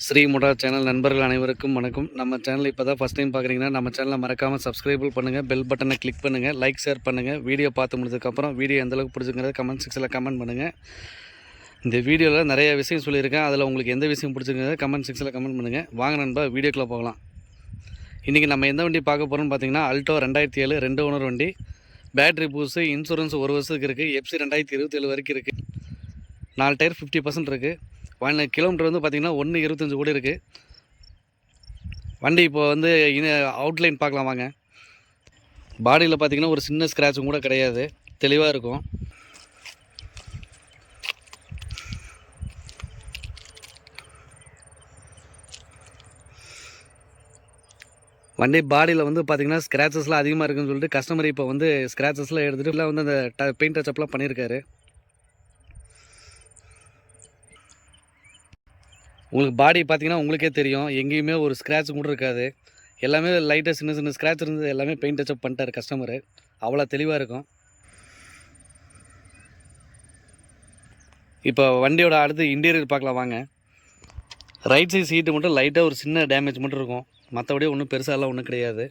Sri motor channel நண்பர்கள் அனைவருக்கும் வணக்கம். நம்ம சேனல் இப்போ தான் ஃபஸ்ட் டைம் பார்க்குறீங்கன்னா நம்ம சேனலை மறக்காமல் சப்ஸ்கிரைப் பண்ணுங்கள், பெல் பட்டனை கிளிக் பண்ணுங்கள், லைக் ஷேர் பண்ணுங்கள். வீடியோ பார்த்து முடிஞ்சதுக்கப்புறம் வீடியோ எந்தளவுக்கு பிடிச்சிங்கிறத கமெண்ட் செக்ஷனில் கமெண்ட் பண்ணுங்கள். இந்த வீடியோவில் நிறைய விஷயம் சொல்லியிருக்கேன். அதில் உங்களுக்கு எந்த விஷயம் பிடிச்சிங்கிறத கமெண்ட் செக்ஷனில் கமெண்ட் பண்ணுங்கள். வாங்க நண்பா, வீடியோக்குள்ளே போகலாம். இன்றைக்கி நம்ம எந்த வண்டி பார்க்க போகிறோம்னு பார்த்தீங்கன்னா அல்டோ 2007 2 ஓனர் வண்டி. பேட்ரி பூஸு, இன்சூரன்ஸ் 1 வருஷத்துக்கு இருக்குது. எஃப்சி 2027 வரைக்கும் இருக்குது. 4 டயர் 50% இருக்குது. கிலோமீட்டர் வந்து பார்த்திங்கன்னா 1.25 கூட இருக்குது. வண்டி இப்போ வந்து அவுட்லைன் பார்க்கலாம் வாங்க. பாடியில் பார்த்திங்கன்னா ஒரு சின்ன ஸ்க்ராட்சும் கூட கிடையாது, தெளிவாக இருக்கும். வண்டி பாடியில் வந்து பார்த்திங்கன்னா ஸ்க்ராச்சஸ்லாம் அதிகமாக இருக்குதுன்னு சொல்லிட்டு கஸ்டமர் இப்போ வந்து ஸ்க்ராச்சஸ்லாம் எடுத்துகிட்டு வந்து அந்த பெயிண்ட் டச்சப்லாம் பண்ணியிருக்காரு. உங்களுக்கு பாடி பார்த்திங்கன்னா உங்களுக்கே தெரியும், எங்கேயுமே ஒரு ஸ்க்ராட்ச் கூட இருக்காது. எல்லாமே லைட்டாக சின்ன சின்ன ஸ்க்ராட்ச் இருந்தது, எல்லாமே பெயிண்ட் டச்சப் பண்ணிட்டார் கஸ்டமரு. அவ்வளோ தெளிவாக இருக்கும். இப்போ வண்டியோட அடுத்து இன்டீரியர் பார்க்கலாம் வாங்க. ரைட் சைட் சீட்டு மட்டும் லைட்டாக ஒரு சின்ன டேமேஜ் மட்டும் இருக்கும், மற்றபடி ஒன்றும் பெருசாலாம் ஒன்றும் கிடையாது.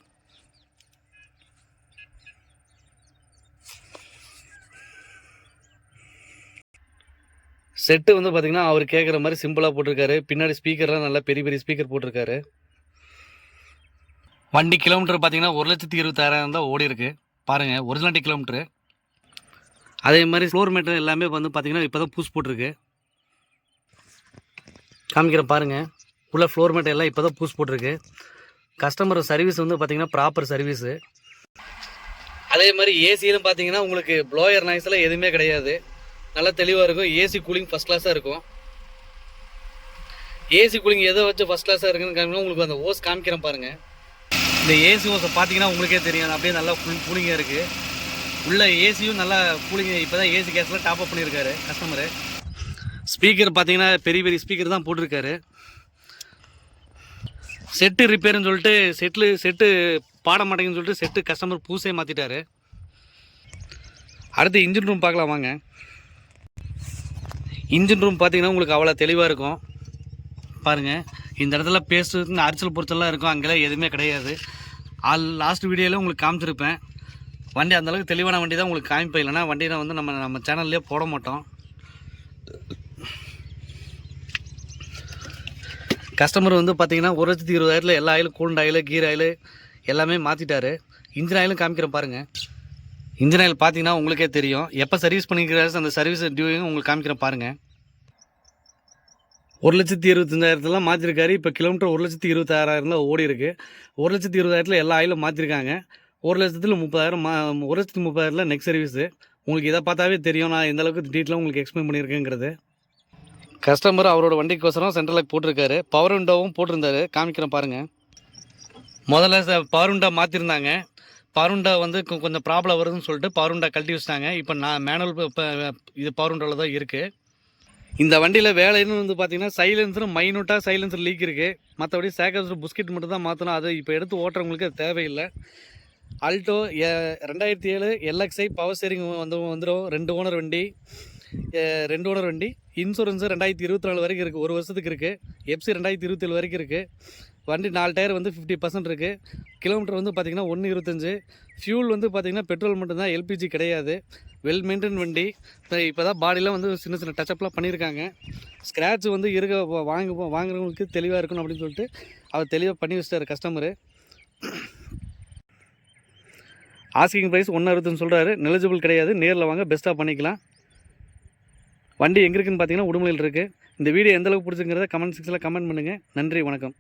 செட்டு வந்து பார்த்திங்கன்னா அவர் கேட்குற மாதிரி சிம்பிளாக போட்டிருக்காரு. பின்னாடி ஸ்பீக்கர்லாம் நல்லா பெரிய பெரிய ஸ்பீக்கர் போட்டிருக்காரு. வண்டி கிலோமீட்டர் பார்த்திங்கன்னா 1,26,000 தான் ஓடி இருக்குது பாருங்கள், ஒரிஜினாலிட்டி கிலோமீட்ரு. அதே மாதிரி ஃப்ளோர் மேட்டர் எல்லாமே வந்து பார்த்திங்கன்னா இப்போ தான் பூஸ் போட்டிருக்கு. காமிக்கிறேன் பாருங்கள், உள்ள ஃப்ளோர் மேட்டர் எல்லாம் இப்போ தான் பூஸ் போட்டிருக்கு. கஸ்டமர் சர்வீஸ் வந்து பார்த்திங்கன்னா ப்ராப்பர் சர்வீஸு. அதே மாதிரி ஏசியிலும் பார்த்திங்கன்னா உங்களுக்கு ப்ளோயர் நாய்ஸ்லாம் எதுவுமே கிடையாது, நல்லா தெளிவாக இருக்கும். ஏசி கூலிங் ஃபஸ்ட் கிளாஸாக இருக்கும். ஏசி கூலிங் எதை வச்சு ஃபஸ்ட் கிளாஸாக இருக்குன்னு காமிக்கணும். உங்களுக்கு அந்த ஓஸ் காமிக்கிறேன் பாருங்கள். இந்த ஏசி ஓஸை பார்த்தீங்கன்னா உங்களுக்கே தெரியும், அப்படியே நல்லா ஃபுல் கூலிங்காக இருக்குது. உள்ள ஏசியும் நல்லா கூலிங். இப்போ தான் ஏசி கேஸில் டாப் அப் பண்ணியிருக்காரு கஸ்டமரு. ஸ்பீக்கர் பார்த்தீங்கன்னா பெரிய பெரிய ஸ்பீக்கர் தான் போட்டிருக்காரு. செட்டு ரிப்பேர்னு சொல்லிட்டு செட்டு பாட மாட்டேங்குன்னு சொல்லிட்டு செட்டு கஸ்டமர் பூசே மாற்றிட்டாரு. அடுத்து இன்ஜின் ரூம் பார்க்கலாம் வாங்க. இன்ஜின் ரூம் பார்த்திங்கன்னா உங்களுக்கு அவ்வளோ தெளிவாக இருக்கும் பாருங்கள். இந்த இடத்துல பேஸ்ட்டு அரிச்சல் பொறுத்தெல்லாம் இருக்கும், அங்கெல்லாம் எதுவுமே கிடையாது. லாஸ்ட் வீடியோவில் உங்களுக்கு காமிச்சிருப்பேன். வண்டி அந்தளவுக்கு தெளிவான வண்டி தான் உங்களுக்கு காமிப்பேன், இல்லைனா வண்டியை வந்து நம்ம சேனல்லே போட மாட்டோம். கஸ்டமர் வந்து பார்த்திங்கன்னா 1,20,000 எல்லா ஆயிலும், கூல்ட் ஆயில், கீர் ஆயில் எல்லாமே மாற்றிட்டாரு. இன்ஜின் ஆயிலும் காமிக்கிறேன் பாருங்கள். இன்ஜின் ஆயில் பார்த்தீங்கன்னா உங்களுக்கே தெரியும், எப்போ சர்வீஸ் பண்ணிக்கிறாரு அந்த சர்வீஸ் டியூவும் உங்களுக்கு காமிக்கிறேன் பாருங்கள். 1,25,000 மாற்றிருக்காரு. இப்போ கிலோமீட்டர் 1,26,000 தான் ஓடி இருக்குது. 1,20,000 எல்லா ஆயிலும் மாற்றிருக்காங்க. 1,30,000 1,30,000 நெக்ஸ்ட் சர்வீஸு. உங்களுக்கு இதை பார்த்தாவே தெரியும் நான் எந்தளவுக்கு டீட்டெயிலாக உங்களுக்கு எக்ஸ்பிளைன் பண்ணியிருக்கேங்கிறது. கஸ்டமர் அவரோட வண்டிக்கோசரம் சென்ட்ரல் போட்டிருக்காரு. பவர் விண்டோவும் போட்டிருந்தாரு, காமிக்கிறேன் பாருங்கள். முதல்ல பவர் விண்டோ மாற்றிருந்தாங்க. பவருண்டா வந்து கொஞ்சம் ப்ராப்ளம் வருதுன்னு சொல்லிட்டு பவருண்டா கழட்டி வச்சிட்டாங்க. இப்போ நான் மேனுவல் இப்போ இது பவருண்டாவில் தான் இருக்குது. இந்த வண்டியில் வேலைன்னு வந்து பார்த்திங்கன்னா சைலன்சரும் மைனூட்டாக சைலன்சர் லீக் இருக்குது. மற்றபடி சேக்கர் புஸ்கெட் மட்டும் தான் மாற்றணும். அது இப்போ எடுத்து ஓட்டுறவங்களுக்கு அது தேவையில்லை. அல்டோ 2007 LXi பவர் ஸ்டீரிங் வந்துடும். 2 ஓனர் வண்டி. இன்சூரன்ஸு 2024 வரைக்கும் இருக்குது, 1 வருஷத்துக்கு இருக்குது. எஃப்சி 2027 வரைக்கும் இருக்குது. வண்டி 4 டயர் வந்து 50% இருக்குது. கிலோமீட்டர் வந்து பார்த்திங்கன்னா 1.25. ஃபியூல் வந்து பார்த்திங்கன்னா பெட்ரோல் மட்டும்தான், எல்பிஜி கிடையாது. வெல் மெயின்டைன் வண்டி. இப்போ தான் பாடிலாம் வந்து சின்ன சின்ன டச்சப்லாம் பண்ணியிருக்காங்க. ஸ்க்ராட்ச் வந்து வாங்குறவங்களுக்கு தெளிவாக இருக்கணும் அப்படின்னு சொல்லிட்டு அவர் தெளிவாக பண்ணி வச்சிட்டார் கஸ்டமரு. ஆஸ்கிங் ப்ரைஸ் 1.60 சொல்கிறாரு, நெலிஜிபிள் கிடையாது. நேரில் வாங்க, பெஸ்ட்டாக பண்ணிக்கலாம். வண்டி எங்கே இருக்குதுன்னு பார்த்தீங்கன்னா உடுமலையில் இருக்குது. இந்த வீடியோ எந்தளவுக்கு பிடிச்சிங்கிறத கமெண்ட் செக்ஷனில் கமெண்ட் பண்ணுங்கள். நன்றி, வணக்கம்.